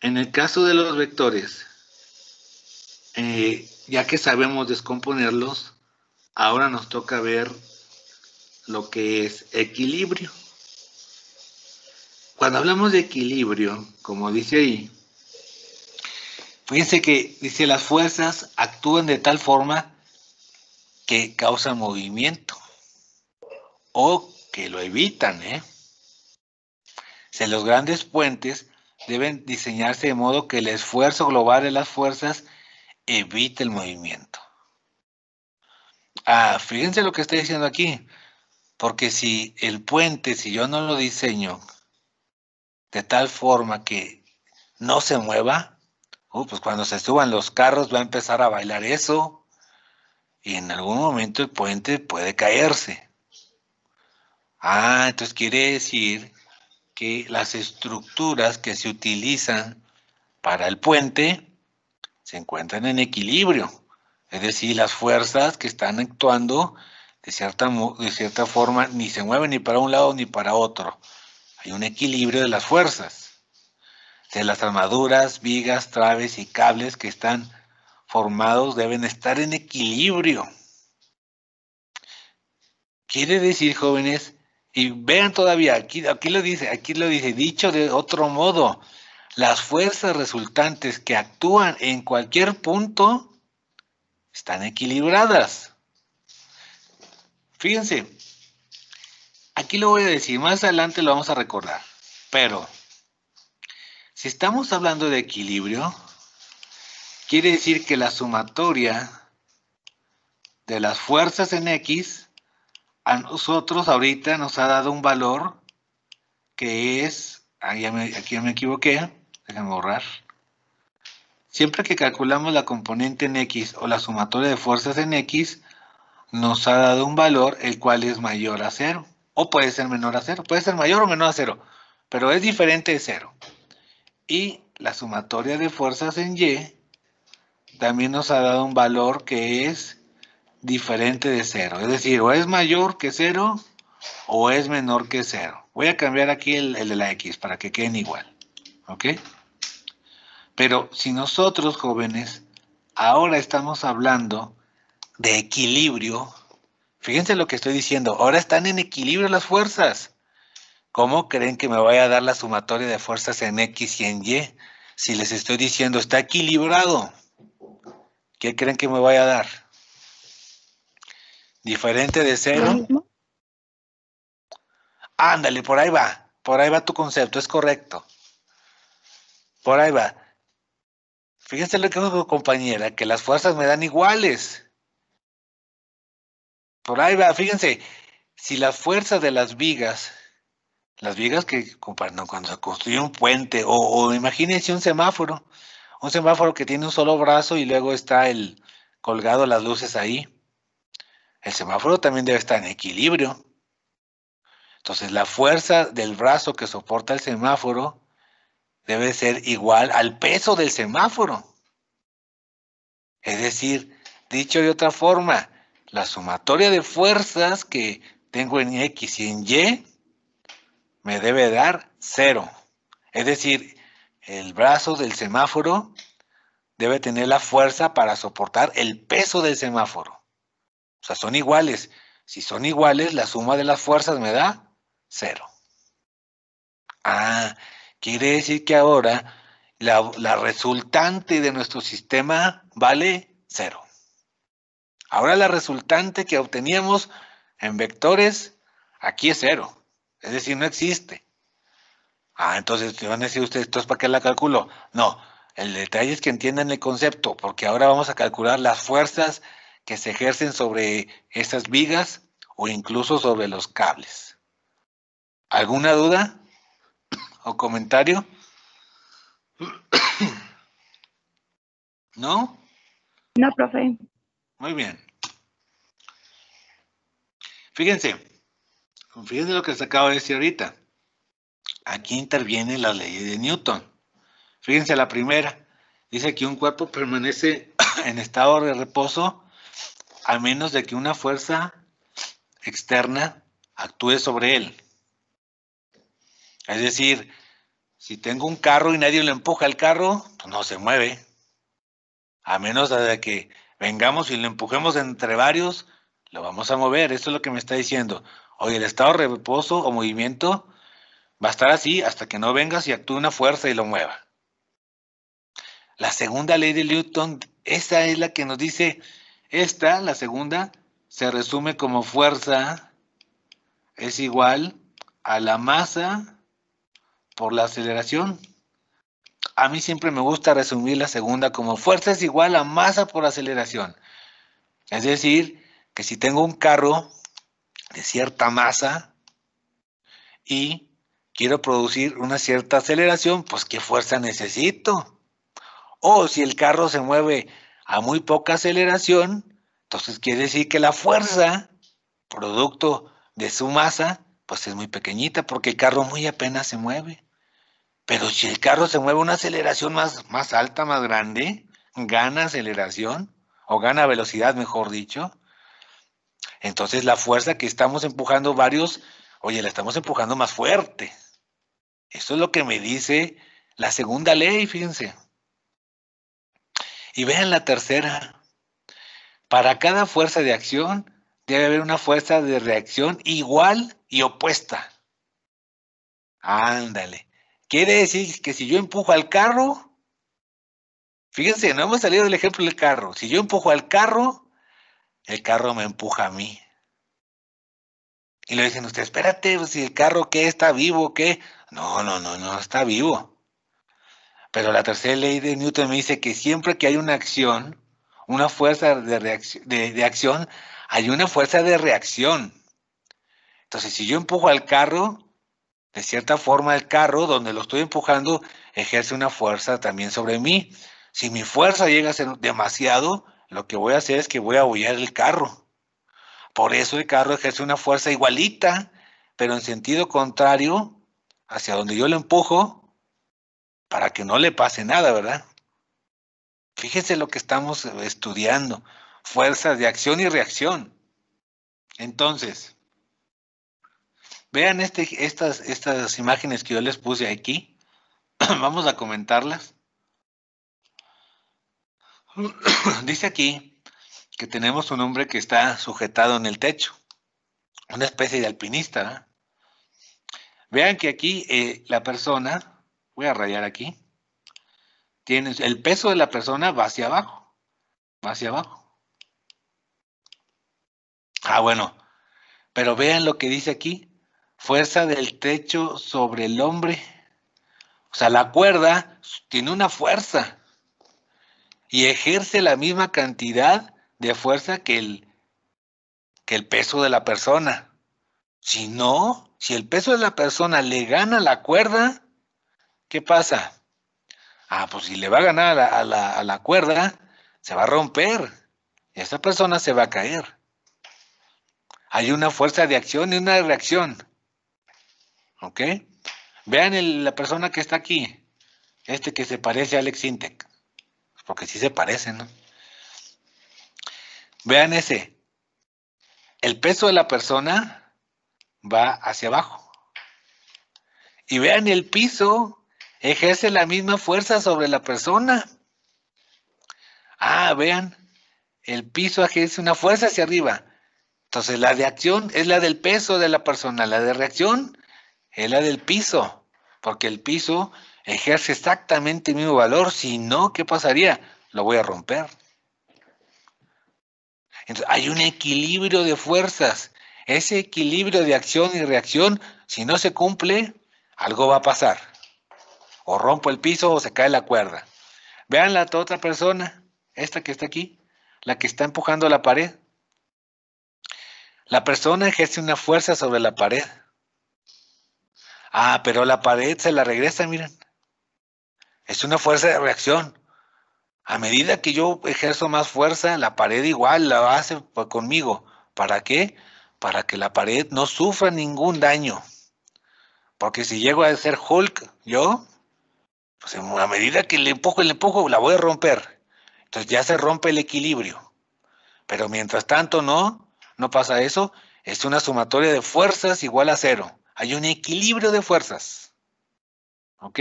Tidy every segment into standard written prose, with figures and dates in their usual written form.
En el caso de los vectores, ya que sabemos descomponerlos, ahora nos toca ver lo que es equilibrio. Cuando hablamos de equilibrio, como dice ahí, fíjense que dice las fuerzas actúan de tal forma que causan movimiento o que lo evitan, ¿eh? Si los grandes puentes deben diseñarse de modo que el esfuerzo global de las fuerzas evite el movimiento. Fíjense lo que está diciendo aquí, porque si el puente, si yo no lo diseño de tal forma que no se mueva, pues cuando se suban los carros va a empezar a bailar eso y en algún momento el puente puede caerse. Entonces quiere decir que las estructuras que se utilizan para el puente se encuentran en equilibrio. Es decir, las fuerzas que están actuando de cierta forma ni se mueven ni para un lado ni para otro. Hay un equilibrio de las fuerzas. De las armaduras, vigas, traves y cables que están formados deben estar en equilibrio. Quiere decir, jóvenes, y vean todavía, aquí lo dice, dicho de otro modo, las fuerzas resultantes que actúan en cualquier punto están equilibradas. Fíjense, aquí lo voy a decir, más adelante lo vamos a recordar, pero si estamos hablando de equilibrio, quiere decir que la sumatoria de las fuerzas en X a nosotros ahorita nos ha dado un valor que es, aquí ya me equivoqué, déjenme borrar. Siempre que calculamos la componente en X o la sumatoria de fuerzas en X, nos ha dado un valor el cual es mayor a 0. O puede ser menor a 0, puede ser mayor o menor a 0, pero es diferente de 0. Y la sumatoria de fuerzas en Y también nos ha dado un valor que es diferente de 0. Es decir, o es mayor que 0 o es menor que 0. Voy a cambiar aquí el de la X para que queden igual. ¿Ok? Pero si nosotros, jóvenes, ahora estamos hablando de equilibrio, fíjense lo que estoy diciendo, ahora están en equilibrio las fuerzas. ¿Cómo creen que me vaya a dar la sumatoria de fuerzas en X y en Y? Si les estoy diciendo, está equilibrado. ¿Qué creen que me vaya a dar? ¿Diferente de 0? ¿Lo mismo? Ándale, por ahí va tu concepto, es correcto. Por ahí va. Fíjense lo que dijo compañera, que las fuerzas me dan iguales. Por ahí va, fíjense, si las fuerzas de las vigas que cuando se construye un puente, o imagínense un semáforo que tiene un solo brazo y luego está colgado las luces ahí. El semáforo también debe estar en equilibrio. Entonces, la fuerza del brazo que soporta el semáforo debe ser igual al peso del semáforo. Es decir, dicho de otra forma, la sumatoria de fuerzas que tengo en X y en Y me debe dar 0. Es decir, el brazo del semáforo debe tener la fuerza para soportar el peso del semáforo. O sea, son iguales. Si son iguales, la suma de las fuerzas me da 0. Quiere decir que ahora la resultante de nuestro sistema vale 0. Ahora la resultante que obteníamos en vectores, aquí es 0. Es decir, no existe. Entonces te van a decir ustedes, ¿entonces para qué la calculo? No, el detalle es que entiendan el concepto, porque ahora vamos a calcular las fuerzas que se ejercen sobre esas vigas o incluso sobre los cables. ¿Alguna duda o comentario? ¿No? No, profe. Muy bien. Fíjense lo que les acabo de decir ahorita. Aquí interviene la ley de Newton. Fíjense la primera. Dice que un cuerpo permanece en estado de reposo a menos de que una fuerza externa actúe sobre él. Es decir, Si tengo un carro y nadie lo empuja el carro, pues no se mueve. A menos de que vengamos y lo empujemos entre varios, lo vamos a mover. Eso es lo que me está diciendo. Oye, el estado de reposo o movimiento va a estar así hasta que no vengas y actúe una fuerza y lo mueva. La segunda ley de Newton, esa es la que nos dice, la segunda, se resume como fuerza es igual a la masa por la aceleración. A mí siempre me gusta resumir la segunda como fuerza es igual a masa por aceleración. Es decir, que si tengo un carro de cierta masa y quiero producir una cierta aceleración, pues ¿qué fuerza necesito? O si el carro se mueve a muy poca aceleración, entonces quiere decir que la fuerza, producto de su masa, pues es muy pequeñita porque el carro muy apenas se mueve. Pero si el carro se mueve a una aceleración más alta, más grande, gana aceleración o gana velocidad, mejor dicho, entonces la fuerza que estamos empujando varios, oye, la estamos empujando más fuerte. Eso es lo que me dice la segunda ley, fíjense. Y vean la tercera. Para cada fuerza de acción debe haber una fuerza de reacción igual y opuesta. Ándale. Quiere decir que si yo empujo al carro, fíjense, no hemos salido del ejemplo del carro. Si yo empujo al carro, el carro me empuja a mí. Y le dicen usted, espérate, pues, si el carro, ¿qué? ¿Está vivo o qué? No, está vivo. Pero la tercera ley de Newton me dice que siempre que hay una acción, una fuerza de acción, hay una fuerza de reacción. Entonces, si yo empujo al carro, de cierta forma el carro, donde lo estoy empujando, ejerce una fuerza también sobre mí. Si mi fuerza llega a ser demasiado, lo que voy a hacer es que voy a abollar el carro. Por eso el carro ejerce una fuerza igualita, pero en sentido contrario, hacia donde yo lo empujo, para que no le pase nada, ¿verdad? Fíjense lo que estamos estudiando, fuerzas de acción y reacción. Entonces, vean estas imágenes que yo les puse aquí. Vamos a comentarlas. Dice aquí que tenemos un hombre que está sujetado en el techo, una especie de alpinista, ¿no? Vean que aquí la persona, voy a rayar aquí, tiene el peso de la persona va hacia abajo, va hacia abajo. Ah, bueno, pero vean lo que dice aquí, fuerza del techo sobre el hombre. O sea, la cuerda tiene una fuerza y ejerce la misma cantidad de fuerza que el peso de la persona. Si no, si el peso de la persona le gana la cuerda, ¿qué pasa? Ah, pues si le va a ganar a la cuerda, se va a romper y esa persona se va a caer. Hay una fuerza de acción y una de reacción. ¿Ok? Vean la persona que está aquí, que se parece a Alex Sintek, porque sí se parece, ¿no? Vean ese. El peso de la persona va hacia abajo. Y vean el piso, ejerce la misma fuerza sobre la persona. Ah, vean, el piso ejerce una fuerza hacia arriba. Entonces la de acción es la del peso de la persona, la de reacción es la del piso, porque el piso ejerce exactamente el mismo valor, si no, ¿qué pasaría? Lo voy a romper. Entonces hay un equilibrio de fuerzas. Ese equilibrio de acción y reacción, si no se cumple, algo va a pasar. O rompo el piso o se cae la cuerda. Vean la otra persona, esta que está aquí, la que está empujando la pared. La persona ejerce una fuerza sobre la pared. Ah, pero la pared se la regresa, miren. Es una fuerza de reacción. A medida que yo ejerzo más fuerza, la pared igual la hace conmigo. ¿Para qué? Para que la pared no sufra ningún daño. Porque si llego a ser Hulk, yo, pues a medida que le empujo, la voy a romper. Entonces ya se rompe el equilibrio. Pero mientras tanto no pasa eso. Es una sumatoria de fuerzas igual a cero. Hay un equilibrio de fuerzas. ¿Ok?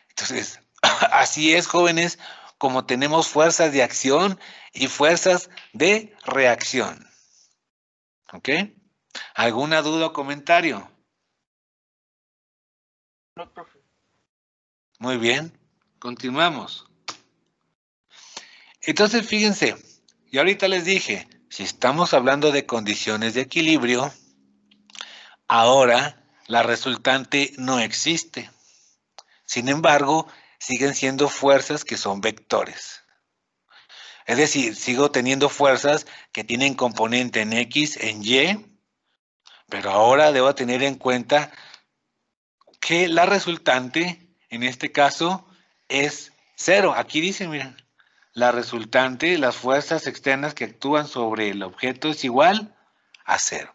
Entonces, así es, jóvenes, como tenemos fuerzas de acción y fuerzas de reacción. ¿Ok? ¿Alguna duda o comentario? No, profe. Muy bien, continuamos. Entonces, fíjense, y ahorita les dije, si estamos hablando de condiciones de equilibrio, ahora la resultante no existe. Sin embargo, siguen siendo fuerzas que son vectores. Es decir, sigo teniendo fuerzas que tienen componente en X, en Y, pero ahora debo tener en cuenta que la resultante, en este caso, es 0. Aquí dice, miren, la resultante, las fuerzas externas que actúan sobre el objeto es igual a 0.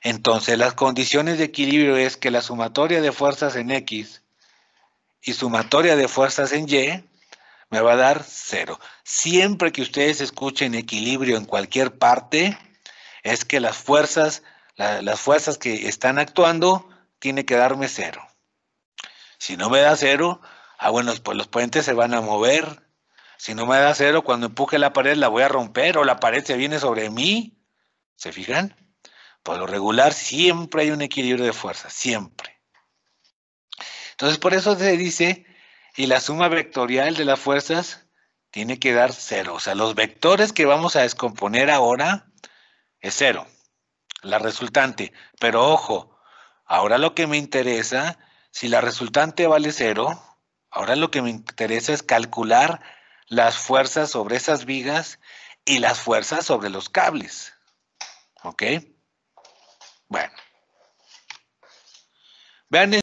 Entonces, las condiciones de equilibrio es que la sumatoria de fuerzas en X y sumatoria de fuerzas en Y me va a dar 0. Siempre que ustedes escuchen equilibrio en cualquier parte, es que las fuerzas que están actuando tienen que darme 0. Si no me da 0, bueno, pues los puentes se van a mover. Si no me da 0, cuando empuje la pared la voy a romper o la pared se viene sobre mí. ¿Se fijan? Por lo regular siempre hay un equilibrio de fuerzas, siempre. Entonces por eso se dice, y la suma vectorial de las fuerzas tiene que dar 0. O sea, los vectores que vamos a descomponer ahora es 0, la resultante. Pero ojo, ahora lo que me interesa, si la resultante vale 0, ahora lo que me interesa es calcular las fuerzas sobre esas vigas y las fuerzas sobre los cables. ¿Ok? Bueno. Vean